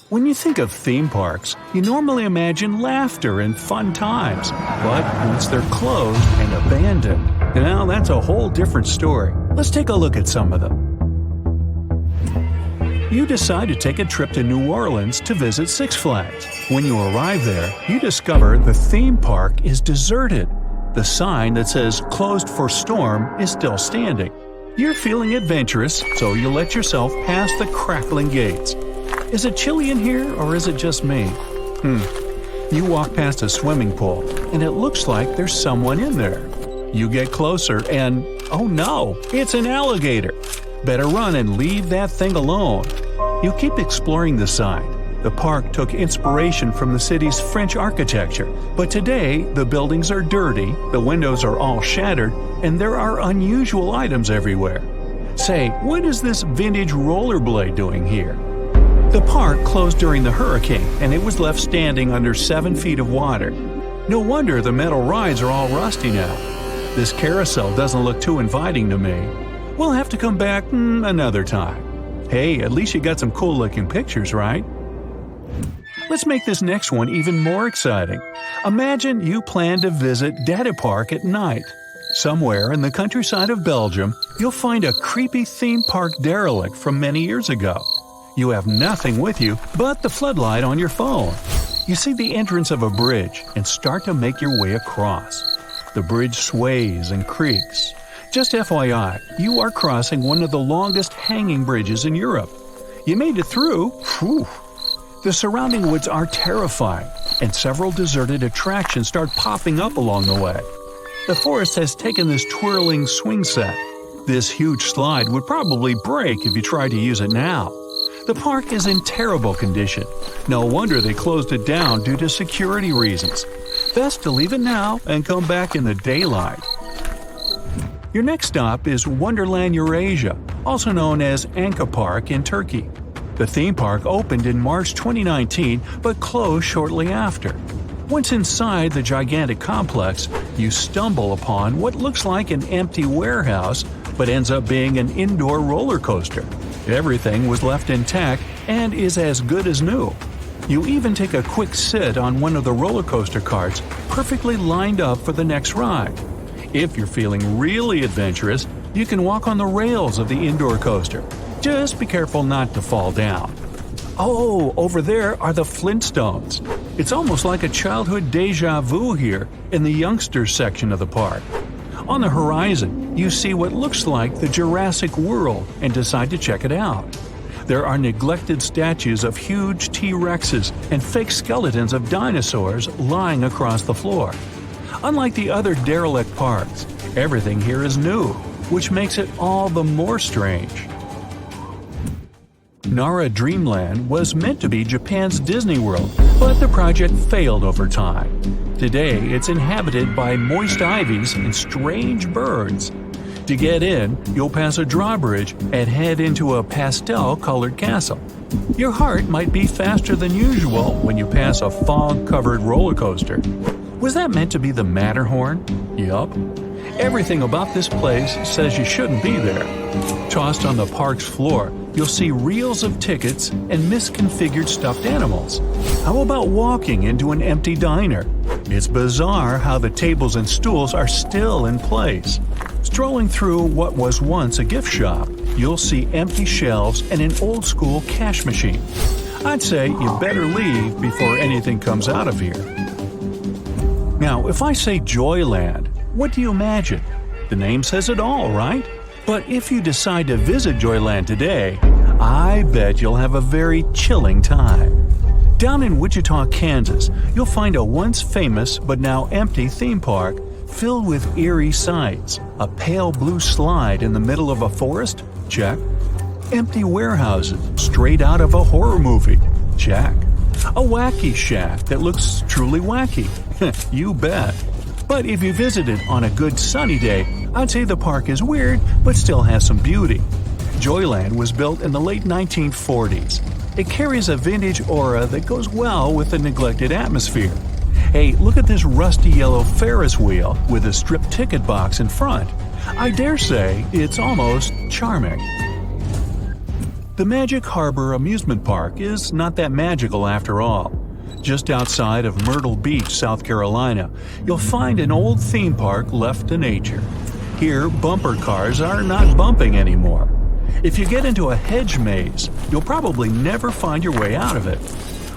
When you think of theme parks, you normally imagine laughter and fun times. But once they're closed and abandoned, now that's a whole different story. Let's take a look at some of them. You decide to take a trip to New Orleans to visit Six Flags. When you arrive there, you discover the theme park is deserted. The sign that says "Closed for Storm" is still standing. You're feeling adventurous, so you let yourself pass the crackling gates. Is it chilly in here, or is it just me? You walk past a swimming pool, and it looks like there's someone in there. You get closer and, oh no, it's an alligator. Better run and leave that thing alone. You keep exploring the site. The park took inspiration from the city's French architecture, but today the buildings are dirty, the windows are all shattered, and there are unusual items everywhere. Say, what is this vintage rollerblade doing here? The park closed during the hurricane, and it was left standing under 7 feet of water. No wonder the metal rides are all rusty now. This carousel doesn't look too inviting to me. We'll have to come back another time. Hey, at least you got some cool-looking pictures, right? Let's make this next one even more exciting. Imagine you plan to visit Data Park at night. Somewhere in the countryside of Belgium, you'll find a creepy theme park derelict from many years ago. You have nothing with you but the floodlight on your phone. You see the entrance of a bridge and start to make your way across. The bridge sways and creaks. Just FYI, you are crossing one of the longest hanging bridges in Europe. You made it through. Whew. The surrounding woods are terrifying, and several deserted attractions start popping up along the way. The forest has taken this twirling swing set. This huge slide would probably break if you tried to use it now. The park is in terrible condition. No wonder they closed it down due to security reasons. Best to leave it now and come back in the daylight. Your next stop is Wonderland Eurasia, also known as Anka Park in Turkey. The theme park opened in March 2019 but closed shortly after. Once inside the gigantic complex, you stumble upon what looks like an empty warehouse but ends up being an indoor roller coaster. Everything was left intact and is as good as new. You even take a quick sit on one of the roller coaster carts, perfectly lined up for the next ride. If you're feeling really adventurous, you can walk on the rails of the indoor coaster. Just be careful not to fall down. Oh, over there are the Flintstones. It's almost like a childhood deja vu here in the youngsters section of the park. On the horizon, you see what looks like the Jurassic World and decide to check it out. There are neglected statues of huge T-Rexes and fake skeletons of dinosaurs lying across the floor. Unlike the other derelict parks, everything here is new, which makes it all the more strange. Nara Dreamland was meant to be Japan's Disney World, but the project failed over time. Today, it's inhabited by moist ivies and strange birds. To get in, you'll pass a drawbridge and head into a pastel-colored castle. Your heart might beat faster than usual when you pass a fog-covered roller coaster. Was that meant to be the Matterhorn? Yup. Everything about this place says you shouldn't be there. Tossed on the park's floor, you'll see reels of tickets and misconfigured stuffed animals. How about walking into an empty diner? It's bizarre how the tables and stools are still in place. Strolling through what was once a gift shop, you'll see empty shelves and an old-school cash machine. I'd say you better leave before anything comes out of here. Now, if I say Joyland, what do you imagine? The name says it all, right? But if you decide to visit Joyland today, I bet you'll have a very chilling time. Down in Wichita, Kansas, you'll find a once famous but now empty theme park filled with eerie sights. A pale blue slide in the middle of a forest? Check. Empty warehouses straight out of a horror movie? Check. A wacky shack that looks truly wacky? You bet. But if you visit it on a good sunny day, I'd say the park is weird but still has some beauty. Joyland was built in the late 1940s. It carries a vintage aura that goes well with the neglected atmosphere. Hey, look at this rusty yellow Ferris wheel with a stripped ticket box in front. I dare say it's almost charming. The Magic Harbor Amusement Park is not that magical after all. Just outside of Myrtle Beach, South Carolina, you'll find an old theme park left to nature. Here, bumper cars are not bumping anymore. If you get into a hedge maze, you'll probably never find your way out of it.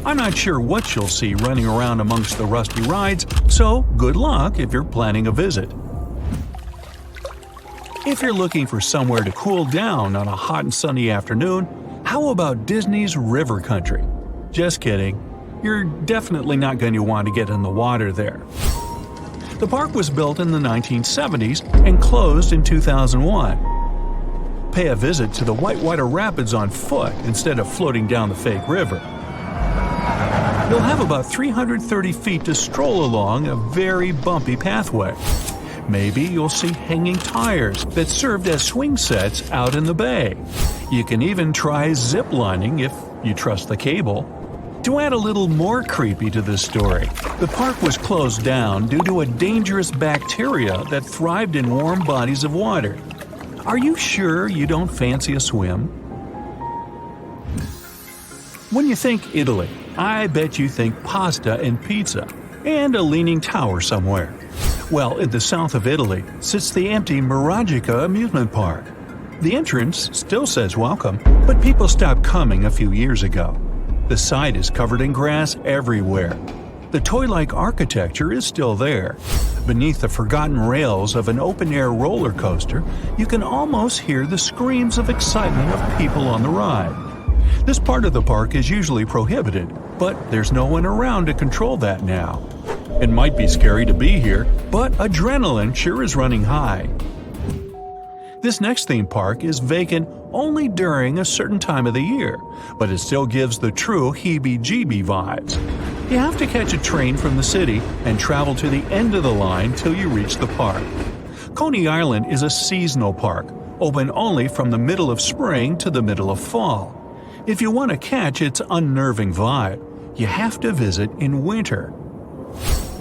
I'm not sure what you'll see running around amongst the rusty rides, so good luck if you're planning a visit. If you're looking for somewhere to cool down on a hot and sunny afternoon, how about Disney's River Country? Just kidding. You're definitely not going to want to get in the water there. The park was built in the 1970s and closed in 2001. Pay a visit to the Whitewater Rapids on foot instead of floating down the fake river. You'll have about 330 feet to stroll along a very bumpy pathway. Maybe you'll see hanging tires that served as swing sets out in the bay. You can even try zip lining if you trust the cable. To add a little more creepy to this story, the park was closed down due to a dangerous bacteria that thrived in warm bodies of water. Are you sure you don't fancy a swim? When you think Italy, I bet you think pasta and pizza, and a leaning tower somewhere. Well, in the south of Italy sits the empty Miragica amusement park. The entrance still says welcome, but people stopped coming a few years ago. The site is covered in grass everywhere. The toy-like architecture is still there. Beneath the forgotten rails of an open-air roller coaster, you can almost hear the screams of excitement of people on the ride. This part of the park is usually prohibited, but there's no one around to control that now. It might be scary to be here, but adrenaline sure is running high. This next theme park is vacant only during a certain time of the year, but it still gives the true heebie-jeebie vibes. You have to catch a train from the city and travel to the end of the line till you reach the park. Coney Island is a seasonal park, open only from the middle of spring to the middle of fall. If you want to catch its unnerving vibe, you have to visit in winter.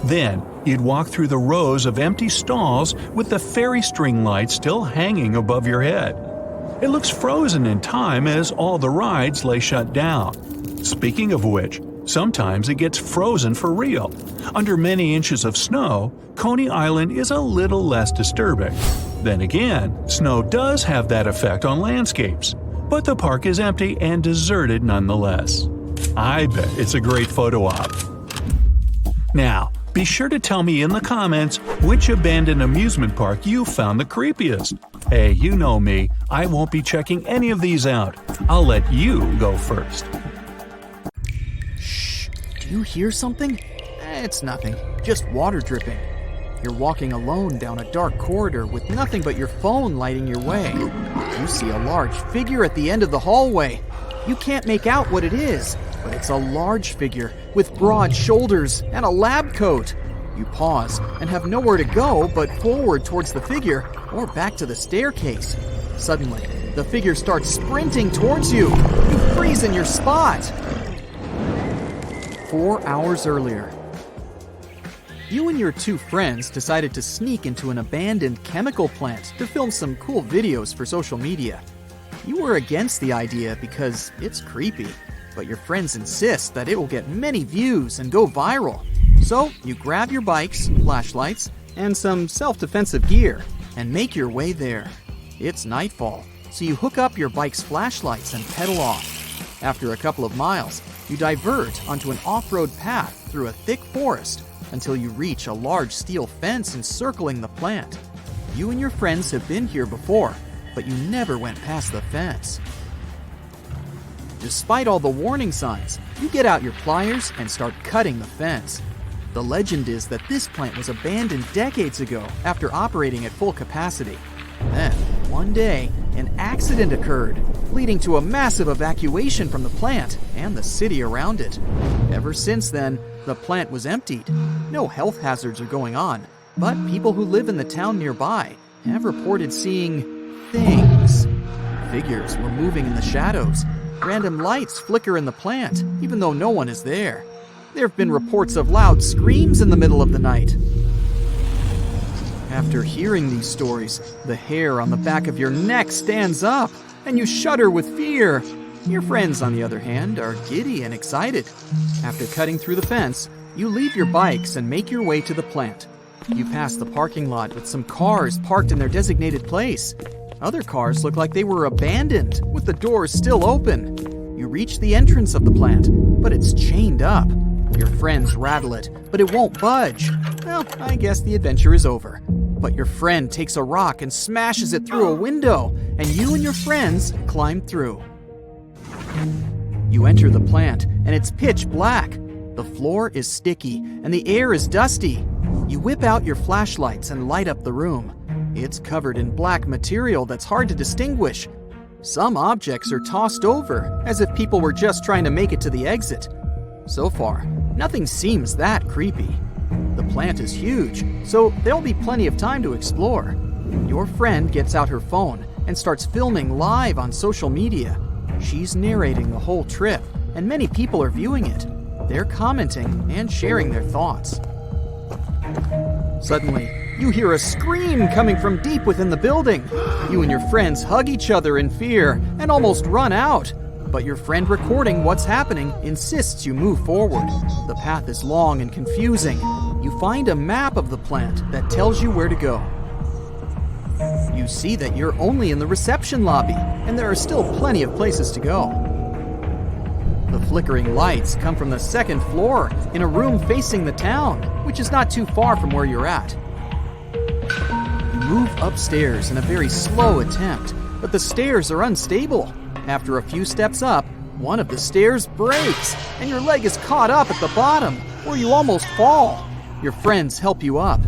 Then, you'd walk through the rows of empty stalls with the fairy string lights still hanging above your head. It looks frozen in time as all the rides lay shut down. Speaking of which, sometimes it gets frozen for real. Under many inches of snow, Coney Island is a little less disturbing. Then again, snow does have that effect on landscapes, but the park is empty and deserted nonetheless. I bet it's a great photo op. Now, be sure to tell me in the comments which abandoned amusement park you found the creepiest. Hey, you know me, I won't be checking any of these out. I'll let you go first. Shh, do you hear something? It's nothing, just water dripping. You're walking alone down a dark corridor with nothing but your phone lighting your way. You see a large figure at the end of the hallway. You can't make out what it is, but it's a large figure with broad shoulders and a lab coat. You pause and have nowhere to go but forward towards the figure or back to the staircase. Suddenly, the figure starts sprinting towards you. You freeze in your spot. 4 hours earlier. You and your two friends decided to sneak into an abandoned chemical plant to film some cool videos for social media. You were against the idea because it's creepy, but your friends insist that it will get many views and go viral. So you grab your bikes, flashlights, and some self-defensive gear and make your way there. It's nightfall, so you hook up your bike's flashlights and pedal off. After a couple of miles, you divert onto an off-road path through a thick forest until you reach a large steel fence encircling the plant. You and your friends have been here before, but you never went past the fence. Despite all the warning signs, you get out your pliers and start cutting the fence. The legend is that this plant was abandoned decades ago after operating at full capacity. Then, one day, an accident occurred, leading to a massive evacuation from the plant and the city around it. Ever since then, the plant was emptied. No health hazards are going on, but people who live in the town nearby have reported seeing things. Figures were moving in the shadows. Random lights flicker in the plant, even though no one is there. There have been reports of loud screams in the middle of the night. After hearing these stories, the hair on the back of your neck stands up, and you shudder with fear. Your friends, on the other hand, are giddy and excited. After cutting through the fence, you leave your bikes and make your way to the plant. You pass the parking lot with some cars parked in their designated place. Other cars look like they were abandoned, with the doors still open. You reach the entrance of the plant, but it's chained up. Your friends rattle it, but it won't budge. Well, I guess the adventure is over. But your friend takes a rock and smashes it through a window, and you and your friends climb through. You enter the plant, and it's pitch black. The floor is sticky, and the air is dusty. You whip out your flashlights and light up the room. It's covered in black material that's hard to distinguish. Some objects are tossed over, as if people were just trying to make it to the exit. So far, nothing seems that creepy. The plant is huge, so there'll be plenty of time to explore. Your friend gets out her phone and starts filming live on social media. She's narrating the whole trip, and many people are viewing it. They're commenting and sharing their thoughts. Suddenly, you hear a scream coming from deep within the building. You and your friends hug each other in fear and almost run out. But your friend recording what's happening insists you move forward. The path is long and confusing. You find a map of the plant that tells you where to go. You see that you're only in the reception lobby, and there are still plenty of places to go. The flickering lights come from the second floor in a room facing the town, which is not too far from where you're at. You move upstairs in a very slow attempt, but the stairs are unstable. After a few steps up, one of the stairs breaks, and your leg is caught up at the bottom, where you almost fall. Your friends help you up.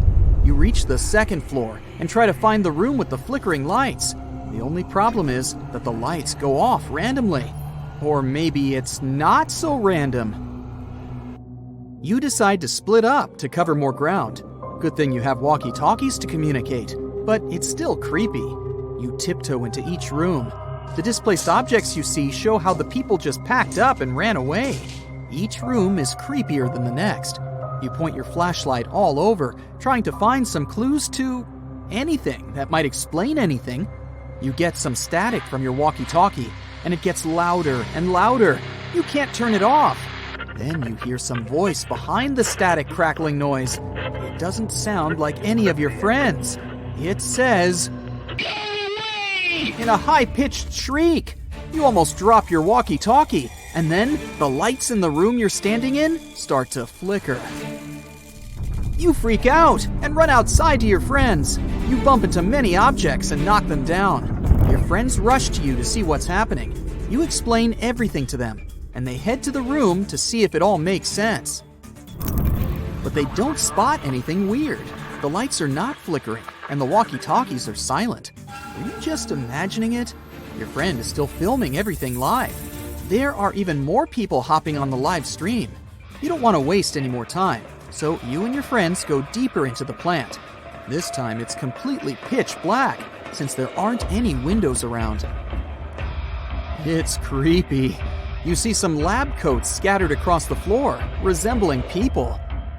You reach the second floor and try to find the room with the flickering lights. The only problem is that the lights go off randomly. Or maybe it's not so random. You decide to split up to cover more ground. Good thing you have walkie-talkies to communicate, but it's still creepy. You tiptoe into each room. The displaced objects you see show how the people just packed up and ran away. Each room is creepier than the next. You point your flashlight all over, trying to find some clues to anything that might explain anything. You get some static from your walkie-talkie, and it gets louder and louder. You can't turn it off. Then you hear some voice behind the static crackling noise. It doesn't sound like any of your friends. It says, in a high-pitched shriek. You almost drop your walkie-talkie, and then the lights in the room you're standing in start to flicker. You freak out and run outside to your friends. You bump into many objects and knock them down. Your friends rush to you to see what's happening. You explain everything to them, and they head to the room to see if it all makes sense. But they don't spot anything weird. The lights are not flickering, and the walkie-talkies are silent. Are you just imagining it? Your friend is still filming everything live. There are even more people hopping on the live stream. You don't want to waste any more time, so you and your friends go deeper into the plant. This time it's completely pitch black, since there aren't any windows around. It's creepy. You see some lab coats scattered across the floor, resembling people.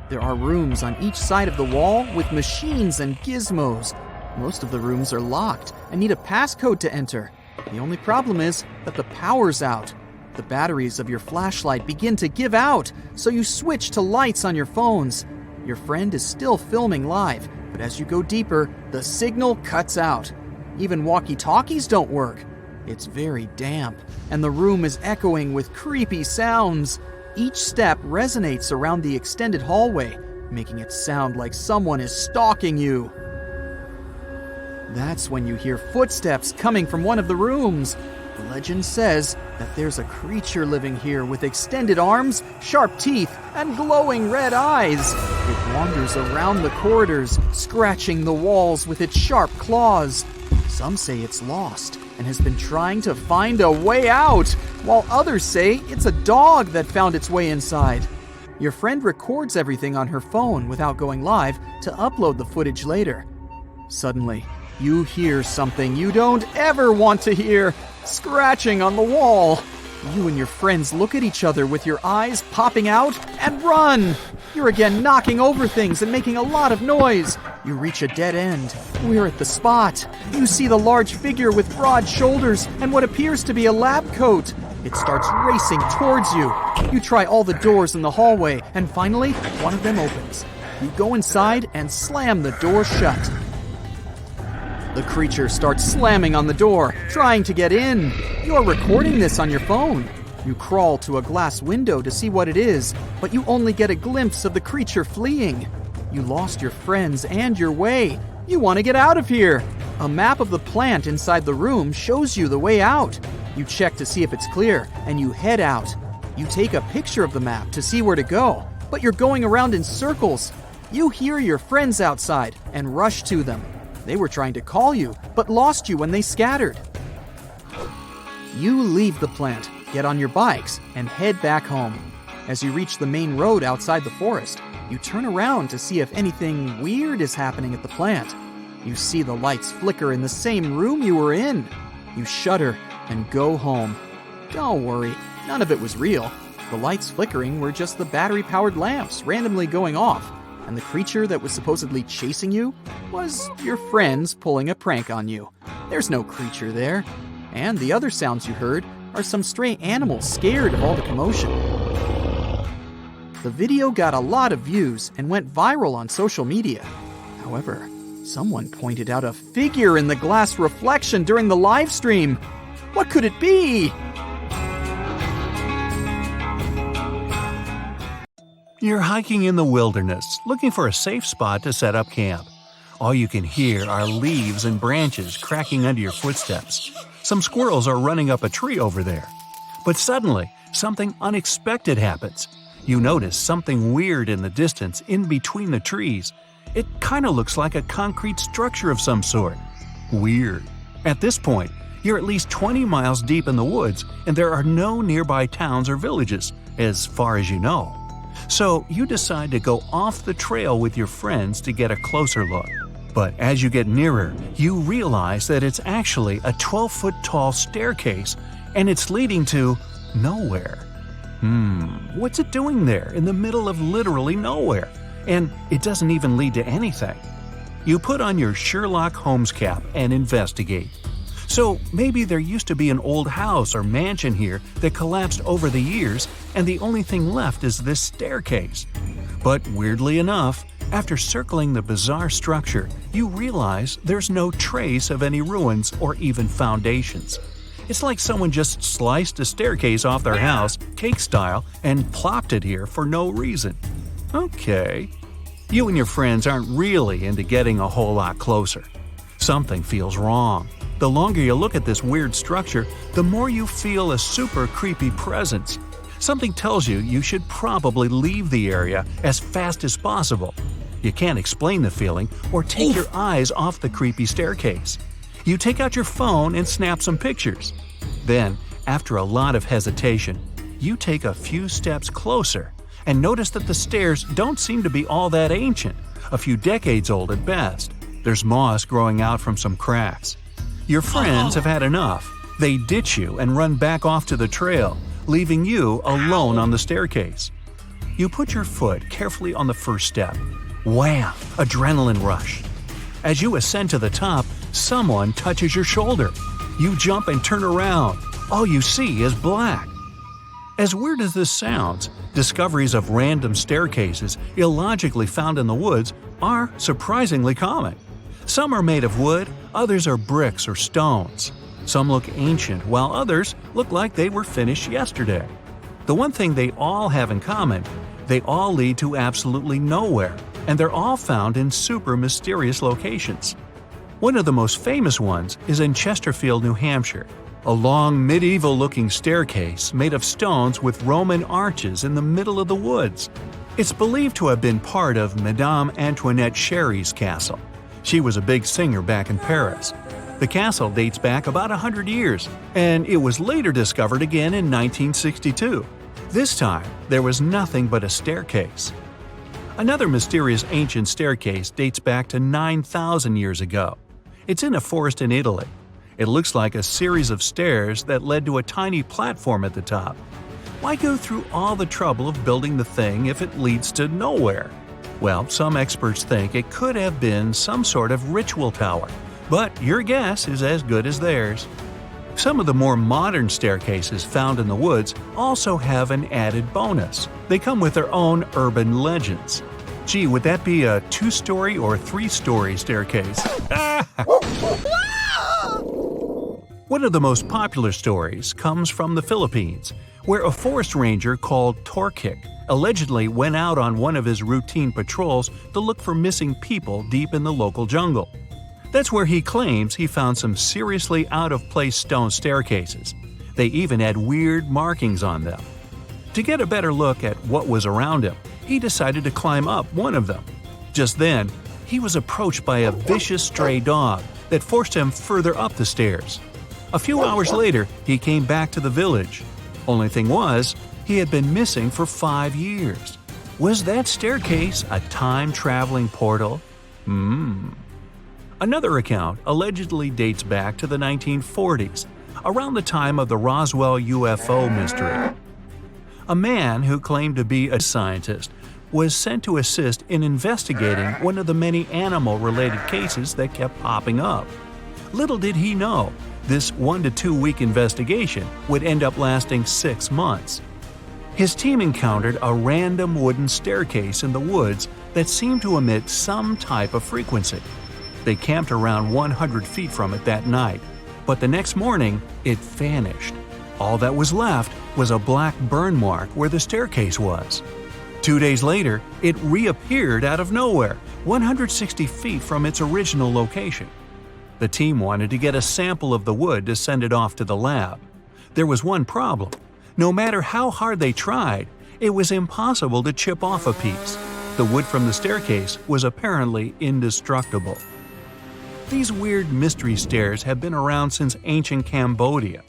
There are rooms on each side of the wall with machines and gizmos. Most of the rooms are locked and need a passcode to enter. The only problem is that the power's out. The batteries of your flashlight begin to give out, so you switch to lights on your phones. Your friend is still filming live, but as you go deeper, the signal cuts out. Even walkie-talkies don't work. It's very damp, and the room is echoing with creepy sounds. Each step resonates around the extended hallway, making it sound like someone is stalking you. That's when you hear footsteps coming from one of the rooms. The legend says that there's a creature living here with extended arms, sharp teeth, and glowing red eyes. It wanders around the corridors, scratching the walls with its sharp claws. Some say it's lost and has been trying to find a way out, while others say it's a dog that found its way inside. Your friend records everything on her phone without going live to upload the footage later. Suddenly, you hear something you don't ever want to hear, scratching on the wall. You and your friends look at each other with your eyes popping out and run. You're again knocking over things and making a lot of noise. You reach a dead end. We're at the spot. You see the large figure with broad shoulders and what appears to be a lab coat. It starts racing towards you. You try all the doors in the hallway, and finally, one of them opens. You go inside and slam the door shut. The creature starts slamming on the door, trying to get in. You're recording this on your phone. You crawl to a glass window to see what it is, but you only get a glimpse of the creature fleeing. You lost your friends and your way. You want to get out of here. A map of the plant inside the room shows you the way out. You check to see if it's clear, and you head out. You take a picture of the map to see where to go, but you're going around in circles. You hear your friends outside and rush to them. They were trying to call you, but lost you when they scattered. You leave the plant, get on your bikes, and head back home. As you reach the main road outside the forest, you turn around to see if anything weird is happening at the plant. You see the lights flicker in the same room you were in. You shudder and go home. Don't worry, none of it was real. The lights flickering were just the battery-powered lamps randomly going off, and the creature that was supposedly chasing you was your friends pulling a prank on you. There's no creature there, and the other sounds you heard are some stray animals scared of all the commotion. The video got a lot of views and went viral on social media. However, someone pointed out a figure in the glass reflection during the live stream. What could it be? You're hiking in the wilderness, looking for a safe spot to set up camp. All you can hear are leaves and branches cracking under your footsteps. Some squirrels are running up a tree over there. But suddenly, something unexpected happens. You notice something weird in the distance in between the trees. It kind of looks like a concrete structure of some sort. Weird. At this point, you're at least 20 miles deep in the woods, and there are no nearby towns or villages, as far as you know. So you decide to go off the trail with your friends to get a closer look. But as you get nearer, you realize that it's actually a 12-foot-tall staircase, and it's leading to nowhere. What's it doing there in the middle of literally nowhere? And it doesn't even lead to anything. You put on your Sherlock Holmes cap and investigate. So maybe there used to be an old house or mansion here that collapsed over the years, and the only thing left is this staircase. But weirdly enough, after circling the bizarre structure, you realize there's no trace of any ruins or even foundations. It's like someone just sliced a staircase off their house, cake style, and plopped it here for no reason. Okay. You and your friends aren't really into getting a whole lot closer. Something feels wrong. The longer you look at this weird structure, the more you feel a super creepy presence. Something tells you you should probably leave the area as fast as possible. You can't explain the feeling or take your eyes off the creepy staircase. You take out your phone and snap some pictures. Then, after a lot of hesitation, you take a few steps closer and notice that the stairs don't seem to be all that ancient, a few decades old at best. There's moss growing out from some cracks. Your friends have had enough. They ditch you and run back off to the trail, leaving you alone on the staircase. You put your foot carefully on the first step. Wham! Adrenaline rush. As you ascend to the top, someone touches your shoulder. You jump and turn around. All you see is black. As weird as this sounds, discoveries of random staircases illogically found in the woods are surprisingly common. Some are made of wood, others are bricks or stones. Some look ancient, while others look like they were finished yesterday. The one thing they all have in common, they all lead to absolutely nowhere, and they're all found in super mysterious locations. One of the most famous ones is in Chesterfield, New Hampshire, a long medieval-looking staircase made of stones with Roman arches in the middle of the woods. It's believed to have been part of Madame Antoinette Sherry's castle. She was a big singer back in Paris. The castle dates back about 100 years, and it was later discovered again in 1962. This time, there was nothing but a staircase. Another mysterious ancient staircase dates back to 9,000 years ago. It's in a forest in Italy. It looks like a series of stairs that led to a tiny platform at the top. Why go through all the trouble of building the thing if it leads to nowhere? Well, some experts think it could have been some sort of ritual tower, but your guess is as good as theirs. Some of the more modern staircases found in the woods also have an added bonus. They come with their own urban legends. Gee, would that be a 2-story or 3-story staircase? One of the most popular stories comes from the Philippines, where a forest ranger called Torkik allegedly went out on one of his routine patrols to look for missing people deep in the local jungle. That's where he claims he found some seriously out-of-place stone staircases. They even had weird markings on them. To get a better look at what was around him, he decided to climb up one of them. Just then, he was approached by a vicious stray dog that forced him further up the stairs. A few hours later, he came back to the village. Only thing was, he had been missing for 5 years. Was that staircase a time-traveling portal? Another account allegedly dates back to the 1940s, around the time of the Roswell UFO mystery. A man who claimed to be a scientist was sent to assist in investigating one of the many animal-related cases that kept popping up. Little did he know, this 1 to 2 week investigation would end up lasting 6 months. His team encountered a random wooden staircase in the woods that seemed to emit some type of frequency. They camped around 100 feet from it that night, but the next morning, it vanished. All that was left was a black burn mark where the staircase was. 2 days later, it reappeared out of nowhere, 160 feet from its original location. The team wanted to get a sample of the wood to send it off to the lab. There was one problem. No matter how hard they tried, it was impossible to chip off a piece. The wood from the staircase was apparently indestructible. These weird mystery stairs have been around since ancient Cambodia.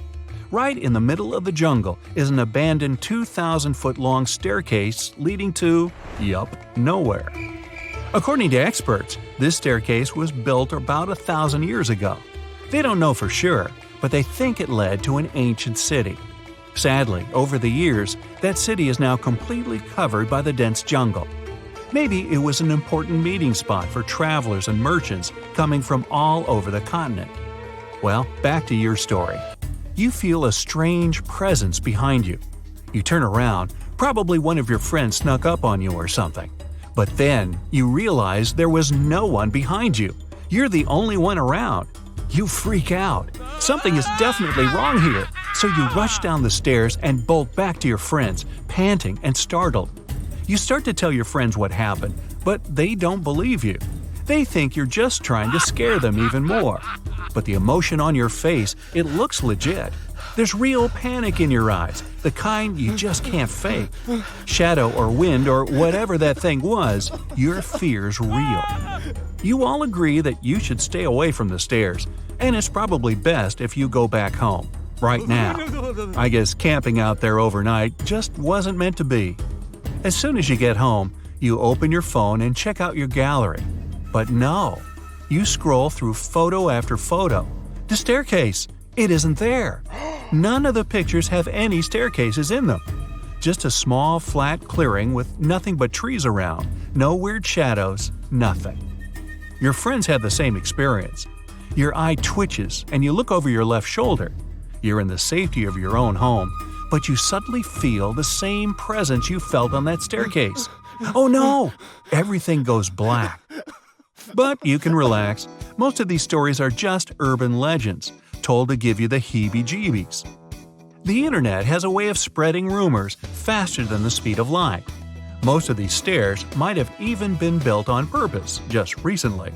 Right in the middle of the jungle is an abandoned 2,000-foot-long staircase leading to, nowhere. According to experts, this staircase was built about 1,000 years ago. They don't know for sure, but they think it led to an ancient city. Sadly, over the years, that city is now completely covered by the dense jungle. Maybe it was an important meeting spot for travelers and merchants coming from all over the continent. Well, back to your story. You feel a strange presence behind you. You turn around, probably one of your friends snuck up on you or something. But then, you realize there was no one behind you. You're the only one around. You freak out. Something is definitely wrong here. So you rush down the stairs and bolt back to your friends, panting and startled. You start to tell your friends what happened, but they don't believe you. They think you're just trying to scare them even more. But the emotion on your face, it looks legit. There's real panic in your eyes, the kind you just can't fake. Shadow or wind or whatever that thing was, your fear's real. You all agree that you should stay away from the stairs, and it's probably best if you go back home, right now. I guess camping out there overnight just wasn't meant to be. As soon as you get home, you open your phone and check out your gallery. But no, you scroll through photo after photo. The staircase, it isn't there. None of the pictures have any staircases in them. Just a small, flat clearing with nothing but trees around, no weird shadows, nothing. Your friends have the same experience. Your eye twitches and you look over your left shoulder. You're in the safety of your own home, but you suddenly feel the same presence you felt on that staircase. Oh no! Everything goes black. But you can relax. Most of these stories are just urban legends, told to give you the heebie-jeebies. The internet has a way of spreading rumors faster than the speed of light. Most of these stairs might have even been built on purpose just recently.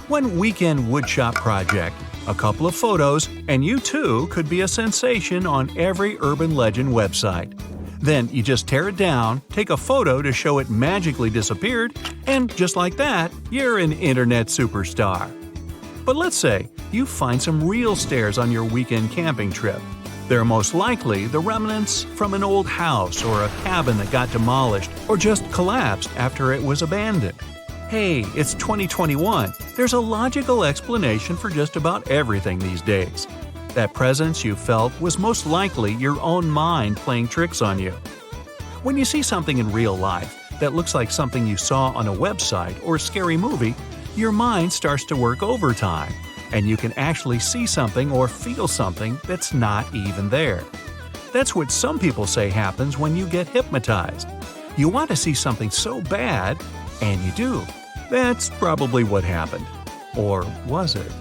One weekend woodshop project, a couple of photos, and you too could be a sensation on every urban legend website. Then you just tear it down, take a photo to show it magically disappeared, and just like that, you're an internet superstar. But let's say you find some real stairs on your weekend camping trip. They're most likely the remnants from an old house or a cabin that got demolished or just collapsed after it was abandoned. Hey, it's 2021. There's a logical explanation for just about everything these days. That presence you felt was most likely your own mind playing tricks on you. When you see something in real life that looks like something you saw on a website or a scary movie, your mind starts to work overtime, and you can actually see something or feel something that's not even there. That's what some people say happens when you get hypnotized. You want to see something so bad, and you do. That's probably what happened. Or was it?